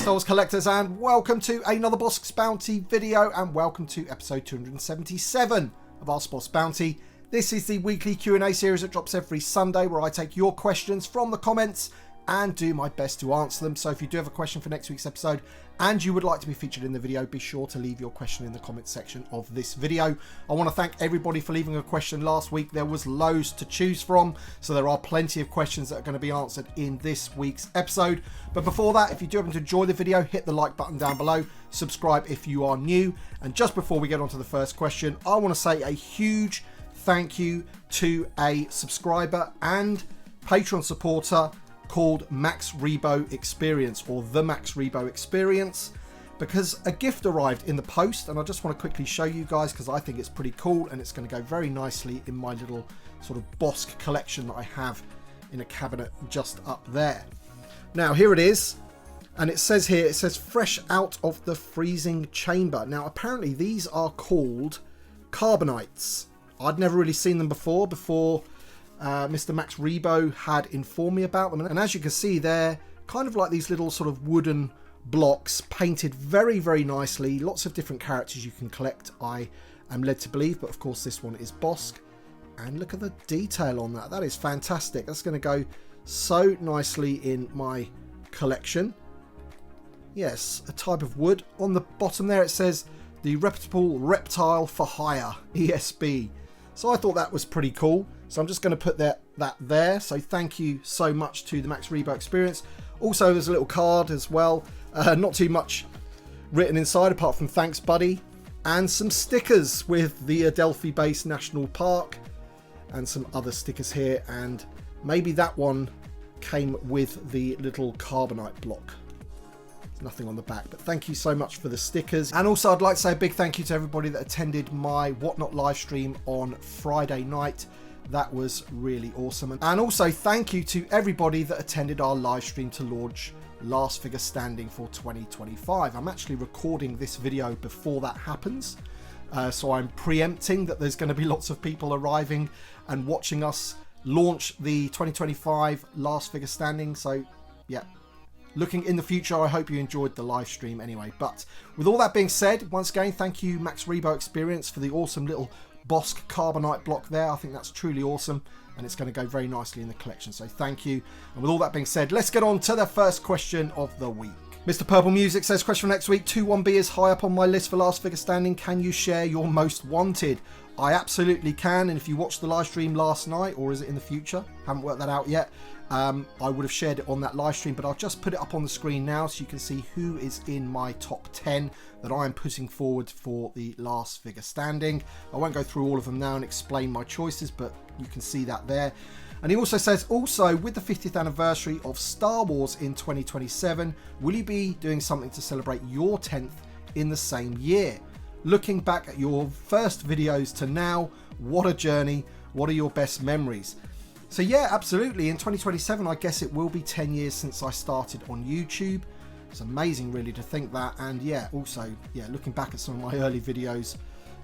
Star Wars collectors, and welcome to another Bossk's Bounty video, and welcome to episode 277 of our Boss Bounty. This is the weekly Q&A series that drops every Sunday, where I take your questions from the comments and do my best to answer them. So if you do have a question for next week's episode and you would like to be featured in the video, be sure to leave your question in the comments section of this video. I want to thank everybody for leaving a question last week. There was loads to choose from, so there are plenty of questions that are going to be answered in this week's episode. But before that, if you do happen to enjoy the video, hit the like button down below, subscribe if you are new. And just before we get on to the first question, I want to say a huge thank you to a subscriber and Patreon supporter called Max Rebo Experience, or the Max Rebo Experience, because a gift arrived in the post, and I just want to quickly show you guys because I think it's pretty cool and it's going to go very nicely in my little sort of Bossk collection that I have in a cabinet just up there. Now here it is, and it says here, it says fresh out of the freezing chamber. Now apparently these are called carbonites. I'd never really seen them before Mr. Max Rebo had informed me about them, and as you can see, they're kind of like these little sort of wooden blocks painted very, very nicely. Lots of different characters you can collect, I am led to believe, but of course this one is Bossk, and look at the detail on that. That is fantastic. That's going to go so nicely in my collection. Yes, a type of wood. On the bottom there it says the reputable reptile for hire, ESB. So I thought that was pretty cool. So I'm just going to put that there. So thank you so much to the Max Rebo Experience. Also, there's a little card as well. Not too much written inside apart from thanks, buddy. And some stickers with the Adelphi Base National Park. And some other stickers here. And maybe that one came with the little carbonite block. Nothing on the back, but thank you so much for the stickers. And also I'd like to say a big thank you to everybody that attended my Whatnot live stream on Friday night. That was really awesome. And also thank you to everybody that attended our live stream to launch Last Figure Standing for 2025. I'm actually recording this video before that happens, so I'm preempting that there's going to be lots of people arriving and watching us launch the 2025 Last Figure Standing. So yeah, looking in the future, I hope you enjoyed the live stream anyway. But with all that being said, once again, thank you Max Rebo Experience for the awesome little Bossk carbonite block there. I think that's truly awesome, and it's going to go very nicely in the collection, so thank you. And with all that being said, let's get on to the first question of the week. Mr. Purple Music says, question for next week, 2-1B is high up on my list for Last Figure Standing. Can you share your most wanted? I absolutely can, and if you watched the live stream last night, or is it in the future? Haven't worked that out yet. I would have shared it on that live stream, but I'll just put it up on the screen now so you can see who is in my top 10 that I am putting forward for the Last Figure Standing. I won't go through all of them now and explain my choices, but you can see that there. And he also says, also with the 50th anniversary of Star Wars in 2027, will you be doing something to celebrate your 10th in the same year? Looking back at your first videos to now, what a journey. What are your best memories? So yeah, absolutely. In 2027, I guess it will be 10 years since I started on YouTube. It's amazing really to think that. And yeah, also, yeah, looking back at some of my early videos,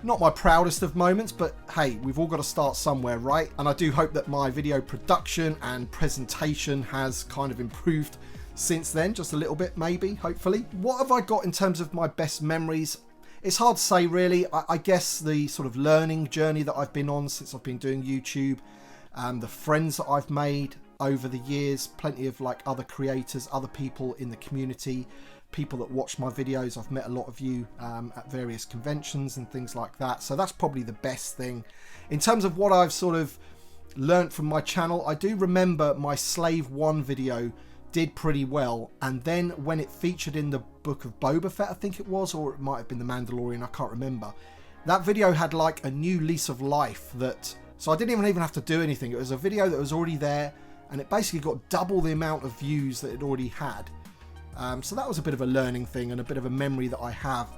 not my proudest of moments, but hey, we've all got to start somewhere, right? And I do hope that my video production and presentation has kind of improved since then, just a little bit maybe, hopefully. What have I got in terms of my best memories? It's hard to say really. I guess the sort of learning journey that I've been on since I've been doing YouTube, the friends that I've made over the years, plenty of like other creators, other people in the community, people that watch my videos. I've met a lot of you at various conventions and things like that. So that's probably the best thing. In terms of what I've sort of learnt from my channel, I do remember my Slave 1 video did pretty well, and then when it featured in the Book of Boba Fett, I think it was, or it might have been the Mandalorian, I can't remember. That video had like a new lease of life, that so I didn't even have to do anything. It was a video that was already there, and it basically got double the amount of views that it already had. So that was a bit of a learning thing and a bit of a memory that I have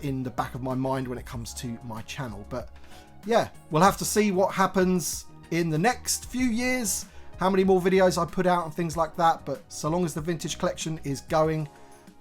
in the back of my mind when it comes to my channel. But yeah, we'll have to see what happens in the next few years, how many more videos I put out and things like that. But so long as the vintage collection is going,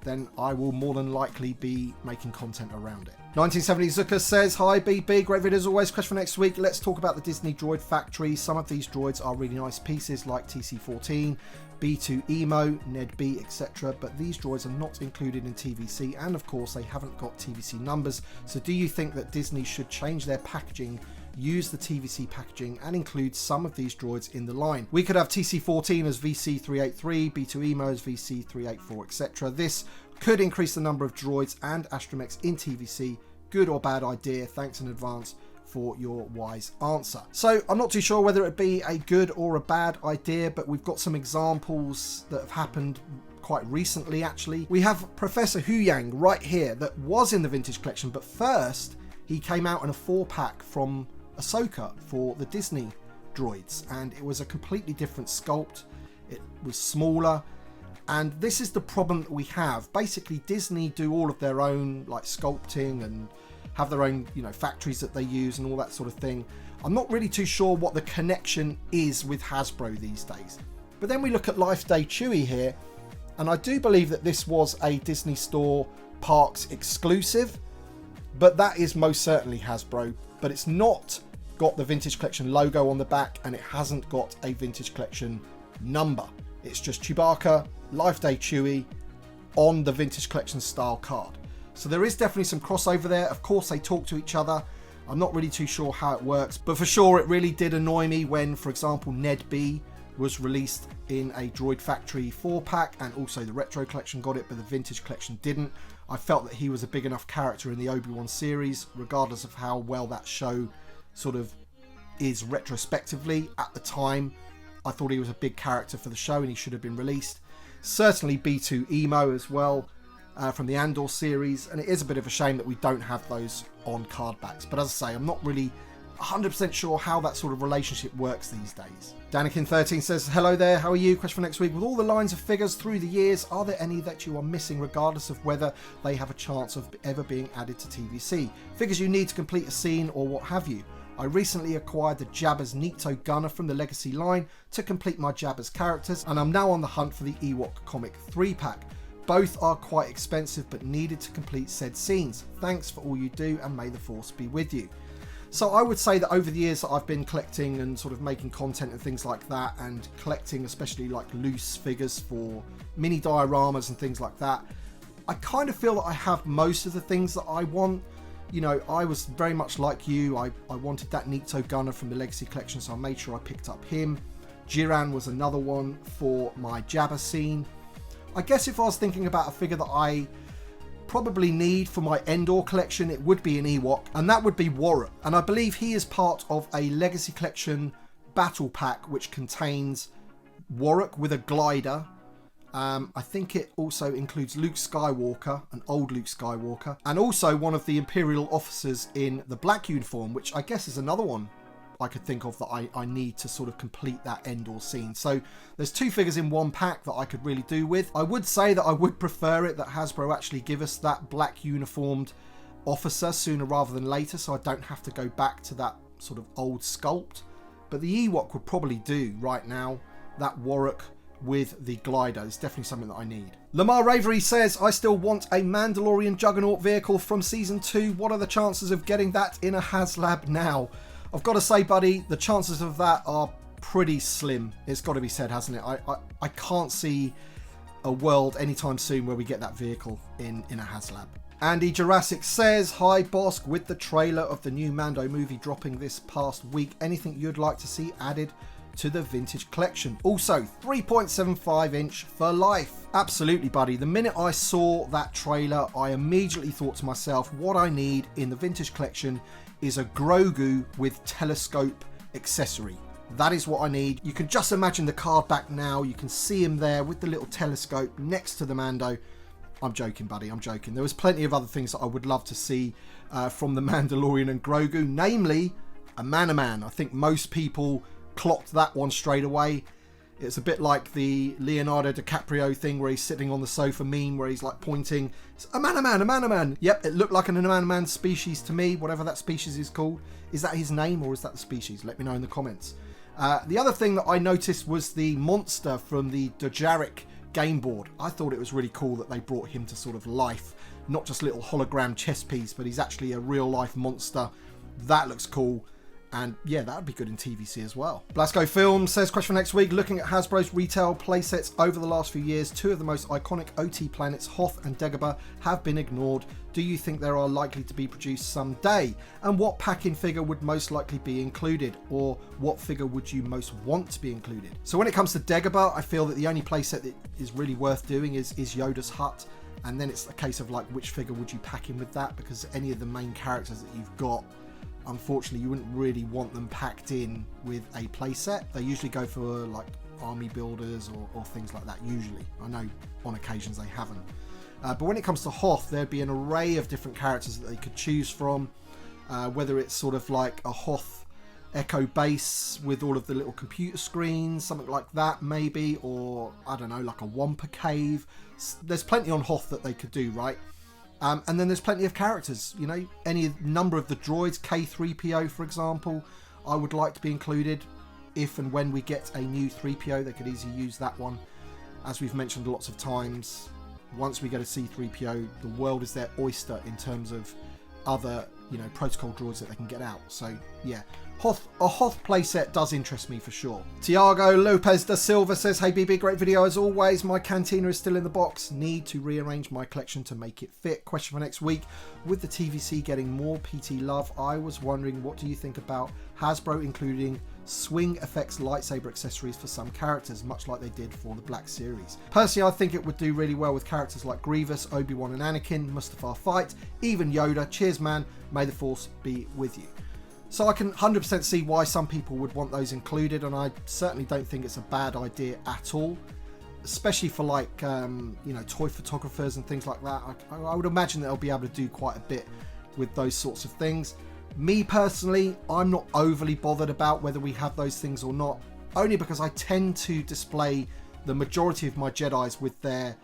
then I will more than likely be making content around it. 1970 Zucker says, hi BB, great video as always. Question for next week, let's talk about the Disney droid factory. Some of these droids are really nice pieces like TC-14, B2 Emo, Ned B, etc. But these droids are not included in TVC, and of course they haven't got TVC numbers. So do you think that Disney should change their packaging, use the TVC packaging, and include some of these droids in the line? We could have TC-14 as VC383, B2 Emo as VC384, etc. This could increase the number of droids and astromechs in TVC. Good or bad idea? Thanks in advance for your wise answer. So I'm not too sure whether it be a good or a bad idea, but we've got some examples that have happened quite recently actually. We have Professor Huyang right here that was in the vintage collection, but first he came out in a 4-pack from Ahsoka for the Disney droids, and it was a completely different sculpt. It was smaller, and this is the problem that we have. Basically Disney do all of their own like sculpting and have their own, you know, factories that they use and all that sort of thing. I'm not really too sure what the connection is with Hasbro these days. But then we look at Life Day Chewie here, and I do believe that this was a Disney Store Parks exclusive, but that is most certainly Hasbro, but it's not got the Vintage Collection logo on the back, and it hasn't got a Vintage Collection number. It's just Chewbacca, Life Day Chewie on the Vintage Collection style card. So there is definitely some crossover there. Of course they talk to each other. I'm not really too sure how it works, but for sure it really did annoy me when, for example, Ned B was released in a Droid Factory 4-pack, and also the Retro Collection got it, but the Vintage Collection didn't. I felt that he was a big enough character in the Obi-Wan series, regardless of how well that show sort of is retrospectively. At the time, I thought he was a big character for the show and he should have been released. Certainly B2 Emo as well, from the Andor series, and it is a bit of a shame that we don't have those on card backs. But as I say, I'm not really 100% sure how that sort of relationship works these days. Danikin13 says, hello there, how are you? Question for next week. With all the lines of figures through the years, are there any that you are missing regardless of whether they have a chance of ever being added to TVC? Figures you need to complete a scene or what have you. I recently acquired the Jabba's Nikto Gunner from the Legacy line to complete my Jabba's characters, and I'm now on the hunt for the Ewok comic 3-pack. Both are quite expensive but needed to complete said scenes. Thanks for all you do, and may the Force be with you. So I would say that over the years that I've been collecting and sort of making content and things like that, and collecting especially like loose figures for mini dioramas and things like that, I kind of feel that I have most of the things that I want. You know, I was very much like you. I wanted that Nikto Gunner from the Legacy Collection, so I made sure I picked up him. Jiran was another one for my Jabba scene. I guess if I was thinking about a figure that I probably need for my Endor collection, it would be an Ewok, and that would be Warwick. And I believe he is part of a Legacy Collection battle pack which contains Warwick with a glider. I think it also includes Luke Skywalker, an old Luke Skywalker, and also one of the Imperial officers in the black uniform, which I guess is another one I could think of that I need to sort of complete that Endor scene. So there's 2 figures in 1 pack that I could really do with. I would say that I would prefer it that Hasbro actually give us that black uniformed officer sooner rather than later, so I don't have to go back to that sort of old sculpt. But the Ewok would probably do right now, that Warwick with the glider. It's definitely something that I need. Lamar Ravery says, I still want a Mandalorian Juggernaut vehicle from Season 2. What are the chances of getting that in a HasLab now? I've got to say, buddy, the chances of that are pretty slim. It's got to be said, hasn't it? I can't see a world anytime soon where we get that vehicle in a HasLab. Andy Jurassic says, hi Bossk, with the trailer of the new Mando movie dropping this past week, anything you'd like to see added to the Vintage Collection? Also, 3.75 inch for life. Absolutely, buddy. The minute I saw that trailer, I immediately thought to myself, what I need in the Vintage Collection is a Grogu with telescope accessory. That is what I need. You can just imagine the card back now. You can see him there with the little telescope next to the Mando. I'm joking, buddy. I'm joking. There was plenty of other things that I would love to see from the Mandalorian and Grogu, namely a man-a-man. I think most people clocked that one straight away. It's a bit like the Leonardo DiCaprio thing where he's sitting on the sofa meme where he's like pointing. It's a man-a-man, a man-a-man. Yep, it looked like an man-a-man species to me, whatever that species is called. Is that his name or is that the species? Let me know in the comments. The other thing that I noticed was the monster from the Dojaric game board. I thought it was really cool that they brought him to sort of life, not just a little hologram chess piece, but he's actually a real life monster. That looks cool. And yeah, that would be good in TVC as well. Blasco Films says, question for next week. Looking at Hasbro's retail playsets over the last few years, two of the most iconic OT planets, Hoth and Dagobah, have been ignored. Do you think there are likely to be produced someday? And what pack-in figure would most likely be included? Or what figure would you most want to be included? So when it comes to Dagobah, I feel that the only playset that is really worth doing is Yoda's hut. And then it's a case of like, which figure would you pack in with that? Because any of the main characters that you've got, unfortunately, you wouldn't really want them packed in with a playset. They usually go for like army builders or things like that, usually. I know on occasions they haven't. But when it comes to Hoth, there'd be an array of different characters that they could choose from, whether it's sort of like a Hoth Echo base with all of the little computer screens, something like that maybe, or I don't know, like a Wampa cave. There's plenty on Hoth that they could do, right? And then there's plenty of characters, you know, any number of the droids, K3PO for example, I would like to be included. If and when we get a new 3PO, they could easily use that one. As we've mentioned lots of times, once we get a C3PO, the world is their oyster in terms of other, you know, protocol droids that they can get out. So yeah, a Hoth playset does interest me for sure. Tiago Lopez da Silva says, hey BB, great video as always. My Cantina is still in the box. Need to rearrange my collection to make it fit. Question for next week. With the TVC getting more PT love, I was wondering, what do you think about Hasbro including swing effects lightsaber accessories for some characters, much like they did for the Black Series? Personally, I think it would do really well with characters like Grievous, Obi-Wan and Anakin, Mustafar Fight, even Yoda. Cheers man, may the force be with you. So I can 100% see why some people would want those included, and I certainly don't think it's a bad idea at all, especially for like, you know, toy photographers and things like that. I would imagine that they'll be able to do quite a bit with those sorts of things. Me personally, I'm not overly bothered about whether we have those things or not, only because I tend to display the majority of my Jedis with their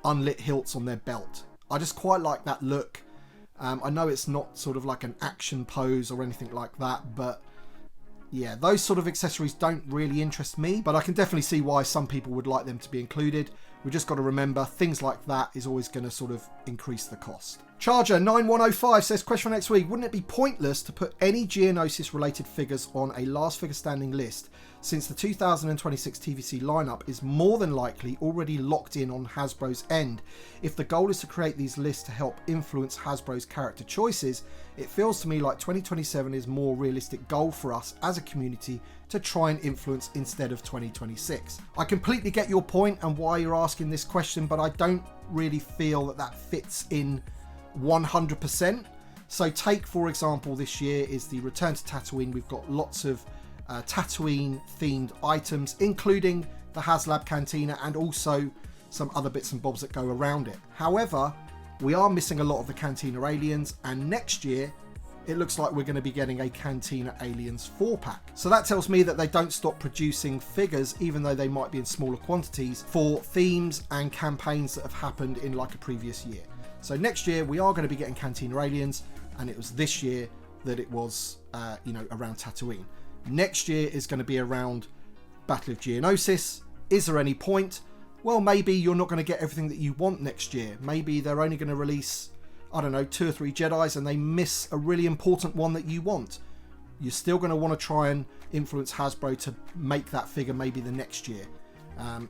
unlit hilts on their belt. I just quite like that look. I know it's not sort of like an action pose or anything like that, but yeah, those sort of accessories don't really interest me, but I can definitely see why some people would like them to be included. We just got to remember, things like that is always going to sort of increase the cost. Charger 9105 says, question for next week. Wouldn't it be pointless to put any Geonosis related figures on a last figure standing list, since the 2026 TVC lineup is more than likely already locked in on Hasbro's end? If the goal is to create these lists to help influence Hasbro's character choices, it feels to me like 2027 is a more realistic goal for us as a community to try and influence instead of 2026. I completely get your point and why you're asking this question, but I don't really feel that that fits in 100%. So take, for example, this year is the Return to Tatooine. We've got lots of Tatooine themed items, including the HasLab Cantina and also some other bits and bobs that go around it. However, we are missing a lot of the Cantina aliens, and next year it looks like we're going to be getting a Cantina Aliens 4-pack. So that tells me that they don't stop producing figures, even though they might be in smaller quantities, for themes and campaigns that have happened in like a previous year. So next year we are going to be getting Cantina Aliens, and it was this year that it was, you know, around Tatooine. Next year is going to be around Battle of Geonosis. Is there any point? Well, maybe you're not going to get everything that you want next year. Maybe they're only going to release, I don't know, 2 or 3 Jedis and they miss a really important one that you want. You're still going to want to try and influence Hasbro to make that figure maybe the next year.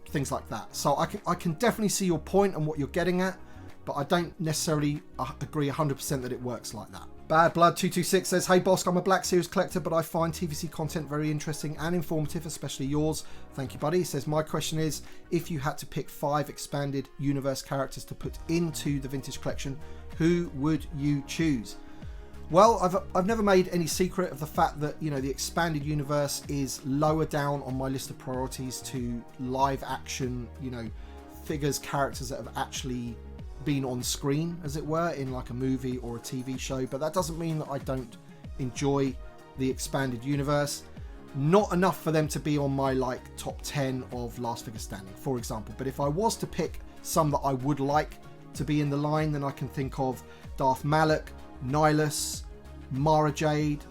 Things like that. So I can definitely see your point and what you're getting at, but I don't necessarily agree 100% that it works like that. Bad Blood 226 says, hey Bossk, I'm a Black Series collector, but I find TVC content very interesting and informative, especially yours. Thank you, buddy. He says, my question is, if you had to pick 5 expanded universe characters to put into the vintage collection, who would you choose? Well, I've never made any secret of the fact that, you know, the expanded universe is lower down on my list of priorities to live action, you know, figures, characters that have actually been on screen, as it were, in like a movie or a TV show. But that doesn't mean that I don't enjoy the expanded universe. Not enough for them to be on my like top 10 of last figure standing, for example. But if I was to pick some that I would like to be in the line, then I can think of Darth Malak, Nihilus, Mara Jade,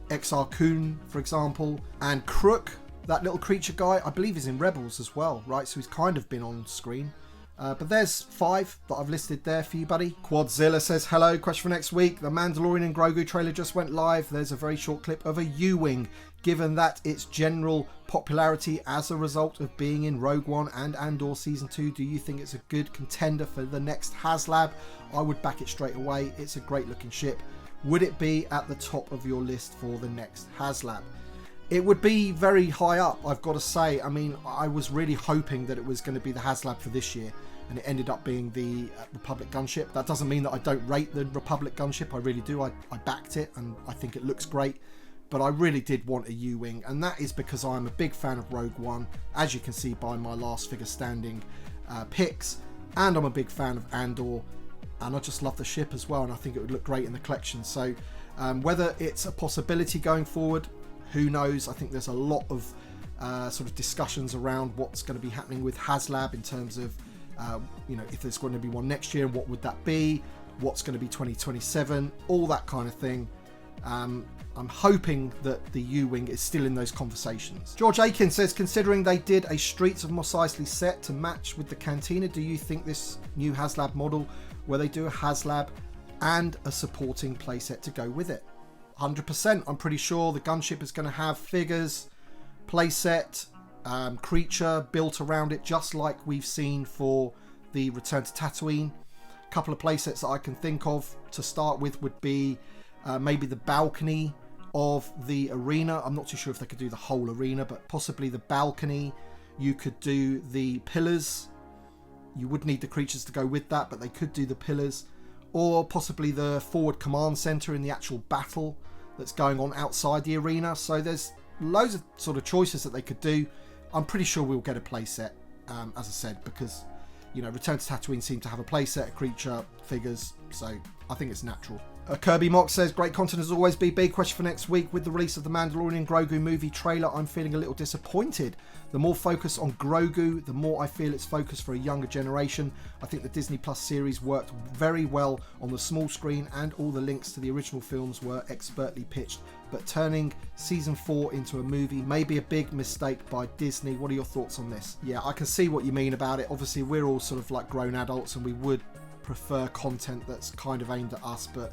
XR Kun, for example, and Crook That little creature guy, I believe he's in Rebels as well, right? So he's kind of been on screen. But there's 5 that I've listed there for you, buddy. Quadzilla says, hello, question for next week. The Mandalorian and Grogu trailer just went live. There's a very short clip of a U-Wing. Given that its general popularity as a result of being in Rogue One and Andor Season 2, do you think it's a good contender for the next HasLab? I would back it straight away. It's a great looking ship. Would it be at the top of your list for the next HasLab? It would be very high up, I've got to say. I mean, I was really hoping that it was going to be the HasLab for this year, and it ended up being the Republic gunship. That doesn't mean that I don't rate the Republic gunship. I really do. I backed it, and I think it looks great. But I really did want a U-Wing, and that is because I'm a big fan of Rogue One, as you can see by my last figure standing picks, and I'm a big fan of Andor, and I just love the ship as well, and I think it would look great in the collection. So whether it's a possibility going forward, who knows? I think there's a lot of sort of discussions around what's going to be happening with HasLab in terms of, you know, if there's going to be one next year, what would that be? What's going to be 2027? All that kind of thing. I'm hoping that the U-Wing is still in those conversations. George Aiken says, considering they did a Streets of Mos Eisley set to match with the Cantina, do you think this new HasLab model, where they do a HasLab and a supporting playset to go with it? 100%. I'm pretty sure the gunship is going to have figures, playset, creature built around it, just like we've seen for the Return to Tatooine. A couple of playsets that I can think of to start with would be maybe the balcony of the arena. I'm not too sure if they could do the whole arena, but possibly the balcony. You could do the pillars. You would need the creatures to go with that, but they could do the pillars. Or possibly the forward command center in the actual battle that's going on outside the arena. So there's loads of sort of choices that they could do. I'm pretty sure we'll get a playset, as I said, because, you know, Return to Tatooine seemed to have a playset, a creature, figures, so I think it's natural. Kirby Mock says, great content as always, BB. Question for next week. With the release of the Mandalorian and Grogu movie trailer, I'm feeling a little disappointed. The more focus on Grogu, the more I feel it's focused for a younger generation. I think the Disney Plus series worked very well on the small screen, and all the links to the original films were expertly pitched. But turning season 4 into a movie may be a big mistake by Disney. What are your thoughts on this? Yeah, I can see what you mean about it. Obviously, we're all sort of like grown adults, and we would prefer content that's kind of aimed at us, but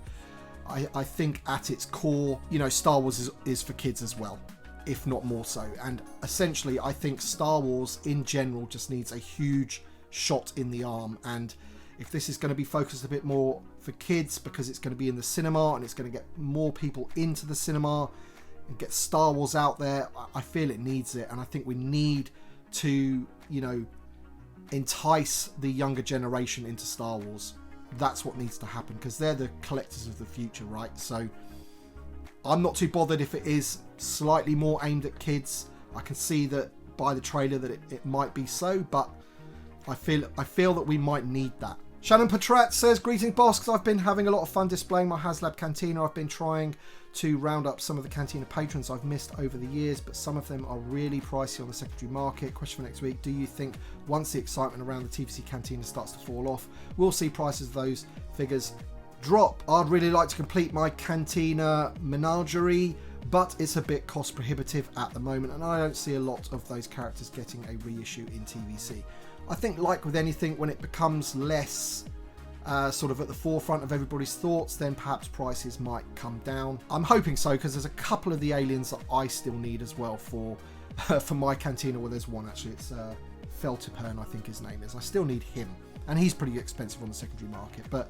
I think at its core, you know, Star Wars is for kids as well, if not more so. And essentially, I think Star Wars in general just needs a huge shot in the arm. And if this is going to be focused a bit more for kids, because it's going to be in the cinema and it's going to get more people into the cinema and get Star Wars out there, I feel it needs it. And I think we need to, you know, entice the younger generation into Star Wars. That's what needs to happen, because they're the collectors of the future, right? So I'm not too bothered if it is slightly more aimed at kids. I can see that by the trailer that it might be so, but I feel that we might need that. Shannon Patrat says, greetings Bossk, I've been having a lot of fun displaying my HasLab Cantina. I've been trying to round up some of the Cantina patrons I've missed over the years, but some of them are really pricey on the secondary market. Question for next week, do you think once the excitement around the TVC Cantina starts to fall off, we'll see prices of those figures drop? I'd really like to complete my Cantina menagerie, but it's a bit cost prohibitive at the moment, and I don't see a lot of those characters getting a reissue in TVC. I think, like with anything, when it becomes less sort of at the forefront of everybody's thoughts, then perhaps prices might come down. I'm hoping so, because there's a couple of the aliens that I still need as well for my Cantina. Well, there's one actually. It's Feltipern, I think his name is. I still need him, and he's pretty expensive on the secondary market. But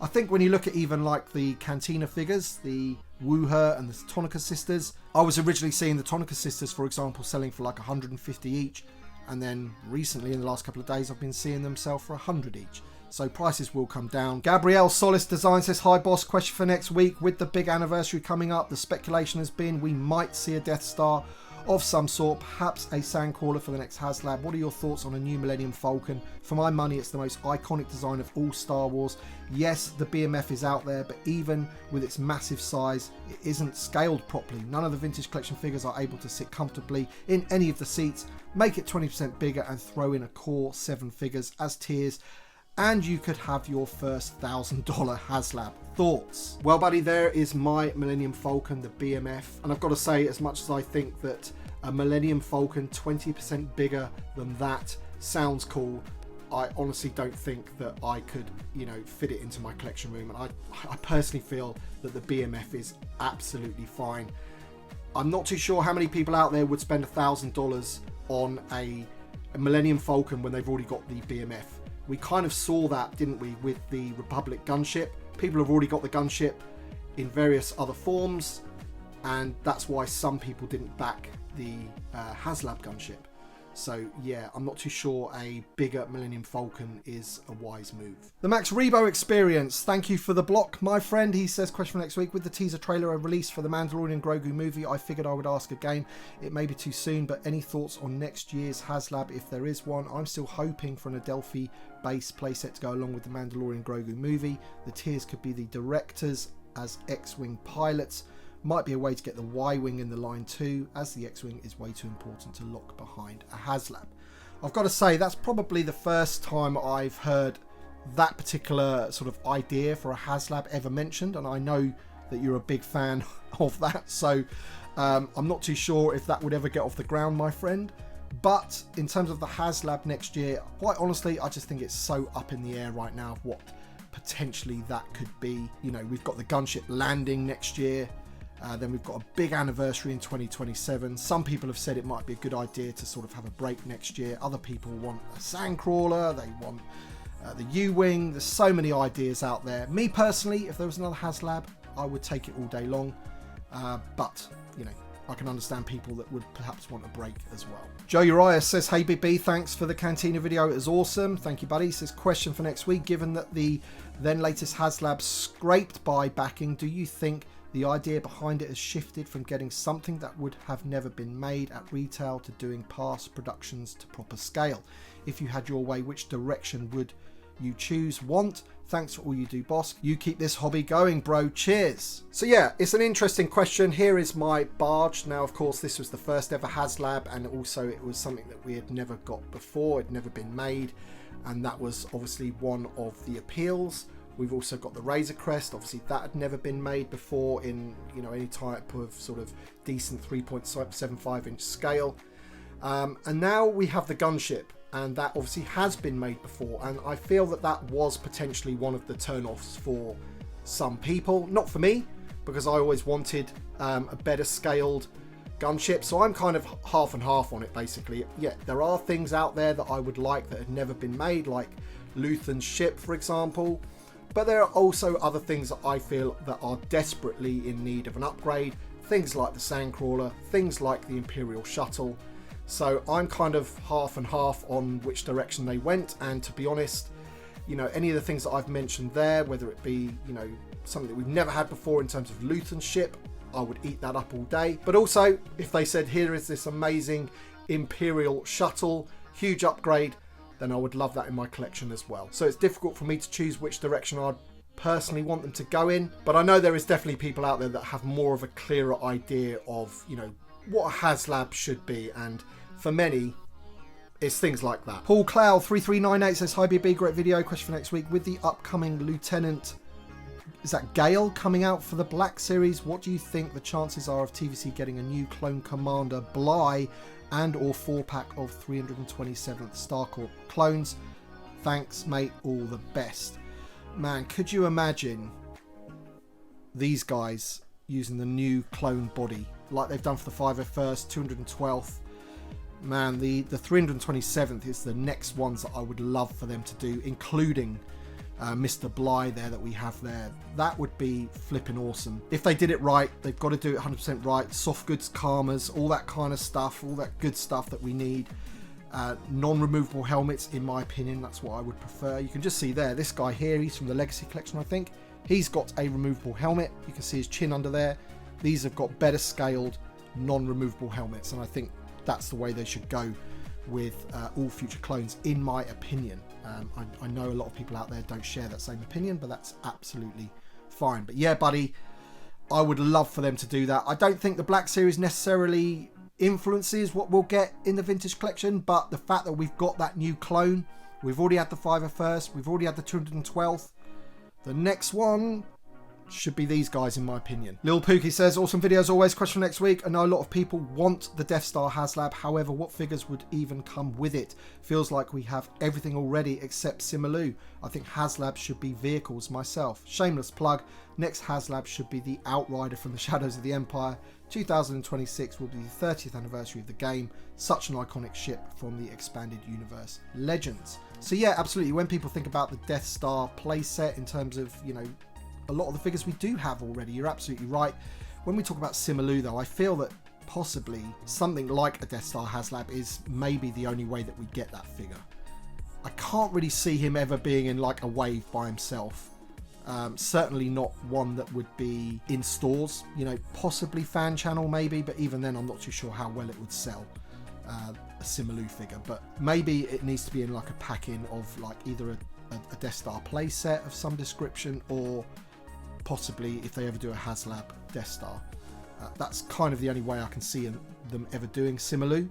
I think when you look at even like the Cantina figures, the Wooher and the Tonica sisters, I was originally seeing the Tonica sisters, for example, selling for like 150 each. And then recently, in the last couple of days, I've been seeing them sell for 100 each. So prices will come down. Gabrielle Solis Design says, hi Boss, question for next week. With the big anniversary coming up, the speculation has been we might see a Death Star of some sort, perhaps a Sandcrawler for the next HasLab. What are your thoughts on a new Millennium Falcon? For my money, it's the most iconic design of all Star Wars. Yes, the BMF is out there, but even with its massive size, it isn't scaled properly. None of the vintage collection figures are able to sit comfortably in any of the seats. Make it 20% bigger and throw in a core 7 figures as tiers, and you could have your first $1,000 HasLab. Thoughts? Well, buddy, there is my Millennium Falcon, the BMF. And I've got to say, as much as I think that A Millennium Falcon 20% bigger than that sounds cool. I honestly don't think that I could, you know, fit it into my collection room. And I personally feel that the BMF is absolutely fine. I'm not too sure how many people out there would spend $1,000 on a Millennium Falcon when they've already got the BMF. We kind of saw that, didn't we, with the Republic gunship. People have already got the gunship in various other forms, and that's why some people didn't back the HasLab gunship. So yeah, I'm not too sure a bigger Millennium Falcon is a wise move. The Max Rebo Experience, thank you for the block, my friend. He says, question for next week. With the teaser trailer released for the Mandalorian Grogu movie, I figured I would ask again. It may be too soon, but any thoughts on next year's HasLab if there is one? I'm still hoping for an Adelphi base playset to go along with the Mandalorian Grogu movie. The tiers could be the directors as X-Wing pilots. Might be a way to get the Y-Wing in the line too, as the X-Wing is way too important to lock behind a HasLab. I've got to say, that's probably the first time I've heard that particular sort of idea for a HasLab ever mentioned, and I know that you're a big fan of that, so I'm not too sure if that would ever get off the ground, my friend. But in terms of the HasLab next year, quite honestly, I just think it's so up in the air right now of what potentially that could be. You know, we've got the gunship landing next year. Then we've got a big anniversary in 2027. Some people have said it might be a good idea to sort of have a break next year. Other people want a sandcrawler. They want the U-Wing. There's so many ideas out there. Me personally, if there was another HasLab, I would take it all day long. But, you know, I can understand people that would perhaps want a break as well. Joe Uriah says, hey Big B, thanks for the Cantina video. It was awesome. Thank you, buddy. He says, question for next week. Given that the then latest HasLab scraped by backing, do you think the idea behind it has shifted from getting something that would have never been made at retail to doing past productions to proper scale? If you had your way, which direction would you choose? Want? Thanks for all you do, Bossk. You keep this hobby going, bro. Cheers. So yeah, it's an interesting question. Here is my barge. Now, of course, this was the first ever HasLab, and also it was something that we had never got before. It had never been made, and that was obviously one of the appeals. We've also got the Razor Crest. Obviously, that had never been made before in, you know, any type of sort of decent 3.75 inch scale. And now we have the gunship, and that obviously has been made before. And I feel that that was potentially one of the turn-offs for some people. Not for me, because I always wanted a better scaled gunship. So I'm kind of half and half on it, basically. Yeah, there are things out there that I would like that had never been made, like Luthen's ship, for example. But there are also other things that I feel that are desperately in need of an upgrade. Things like the Sandcrawler, things like the Imperial Shuttle. So I'm kind of half and half on which direction they went. And to be honest, you know, any of the things that I've mentioned there, whether it be, you know, something that we've never had before in terms of Luthen's ship, I would eat that up all day. But also, if they said, here is this amazing Imperial Shuttle, huge upgrade, then I would love that in my collection as well. So it's difficult for me to choose which direction I'd personally want them to go in, but I know there is definitely people out there that have more of a clearer idea of, you know, what a HasLab should be, and for many, it's things like that. Paul Cloud 3398 says, hi BB, great video. Question for next week. With the upcoming Lieutenant, is that Gale coming out for the Black Series, what do you think the chances are of TVC getting a new clone commander, Bly, and or 4-pack of 327th Star Corps clones? Thanks, mate. All the best. Man, could you imagine these guys using the new clone body like they've done for the 501st, 212th? Man, the 327th is the next ones that I would love for them to do, including Mr. Bly there that we have there. That would be flipping awesome. If they did it right, they've got to do it 100% right. Soft goods, karmas, all that kind of stuff, all that good stuff that we need. Non-removable helmets, in my opinion, that's what I would prefer. You can just see there, this guy here, he's from the Legacy Collection, I think. He's got a removable helmet. You can see his chin under there. These have got better scaled, non-removable helmets, and I think that's the way they should go with all future clones, in my opinion. I know a lot of people out there don't share that same opinion, but that's absolutely fine. But yeah, buddy, I would love for them to do that. I don't think the Black Series necessarily influences what we'll get in the Vintage Collection, but the fact that we've got that new clone, we've already had the 501st, we've already had the 212th. The next one should be these guys in my opinion. Lil Pookie says, awesome video as always. Question for next week. I know a lot of people want the Death Star HasLab. However, what figures would even come with it? Feels like we have everything already except Simalu. I think HasLab should be vehicles myself. Shameless plug. Next HasLab should be the Outrider from the Shadows of the Empire. 2026 will be the 30th anniversary of the game. Such an iconic ship from the expanded universe. Legends. So yeah, absolutely. When people think about the Death Star playset in terms of, you know, a lot of the figures we do have already, you're absolutely right. When we talk about Simalu though, I feel that possibly something like a Death Star HasLab is maybe the only way that we get that figure. I can't really see him ever being in like a wave by himself. Certainly not one that would be in stores, you know, possibly fan channel maybe, but even then I'm not too sure how well it would sell, a Simalu figure. But maybe it needs to be in like a pack-in of like either a Death Star playset of some description, or possibly if they ever do a HasLab Death Star. That's kind of the only way I can see them ever doing Simalu.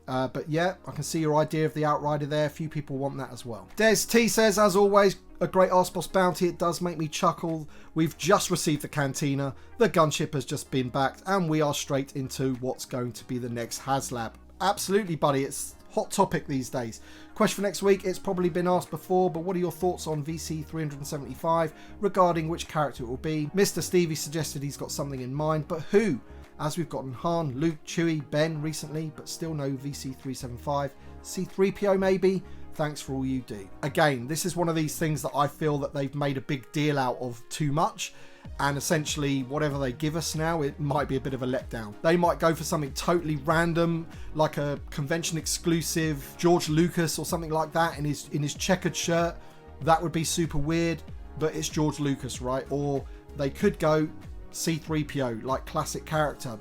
But yeah, I can see your idea of the Outrider there. A few people want that as well. Des T says, as always, a great Arsboss bounty. It does make me chuckle. We've just received the Cantina. The gunship has just been backed, and we are straight into what's going to be the next HasLab. Absolutely, buddy. It's hot topic these days. Question for next week. It's probably been asked before, but what are your thoughts on VC 375 regarding which character it will be? Mr. Stevie suggested he's got something in mind, but who? As we've gotten Han, Luke, Chewie, Ben recently, but still no VC 375. C3PO maybe? Thanks for all you do. Again, this is one of these things that I feel that they've made a big deal out of too much, and essentially whatever they give us now, it might be a bit of a letdown. They might go for something totally random, like a convention exclusive George Lucas or something like that in his checkered shirt. That would be super weird, but it's George Lucas, right? Or they could go C3PO, like classic character.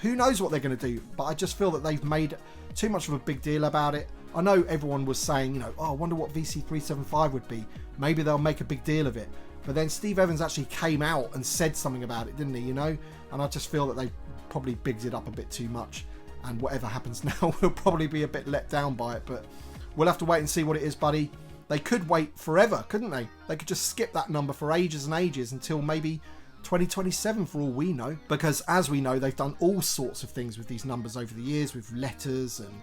Who knows what they're going to do, but I just feel that they've made too much of a big deal about it. I know everyone was saying, you know, oh, I wonder what VC375 would be. Maybe they'll make a big deal of it. But then Steve Evans actually came out and said something about it, didn't he, you know? And I just feel that they probably bigged it up a bit too much. And whatever happens now, we'll probably be a bit let down by it. But we'll have to wait and see what it is, buddy. They could wait forever, couldn't they? They could just skip that number for ages and ages until maybe 2027 for all we know. Because as we know, they've done all sorts of things with these numbers over the years, with letters and,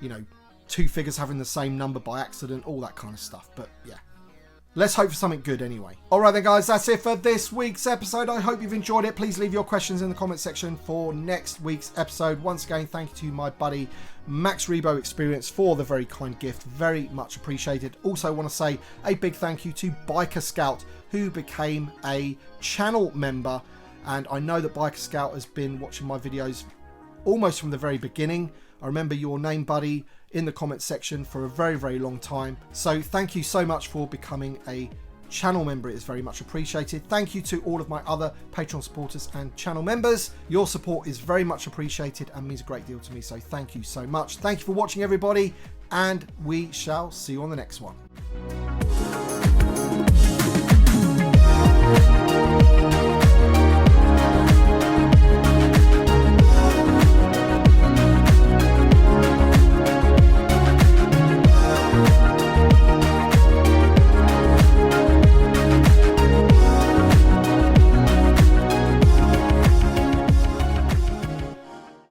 you know, two figures having the same number by accident, all that kind of stuff. But yeah, let's hope for something good anyway. Alright then guys, that's it for this week's episode. I hope you've enjoyed it. Please leave your questions in the comment section for next week's episode. Once again, thank you to my buddy Max Rebo Experience for the very kind gift. Very much appreciated. Also want to say a big thank you to Biker Scout, who became a channel member. And I know that Biker Scout has been watching my videos almost from the very beginning. I remember your name, buddy, in the comment section for a very, very long time. So thank you so much for becoming a channel member. It is very much appreciated. Thank you to all of my other Patreon supporters and channel members. Your support is very much appreciated and means a great deal to me. So thank you so much. Thank you for watching, everybody, and we shall see you on the next one.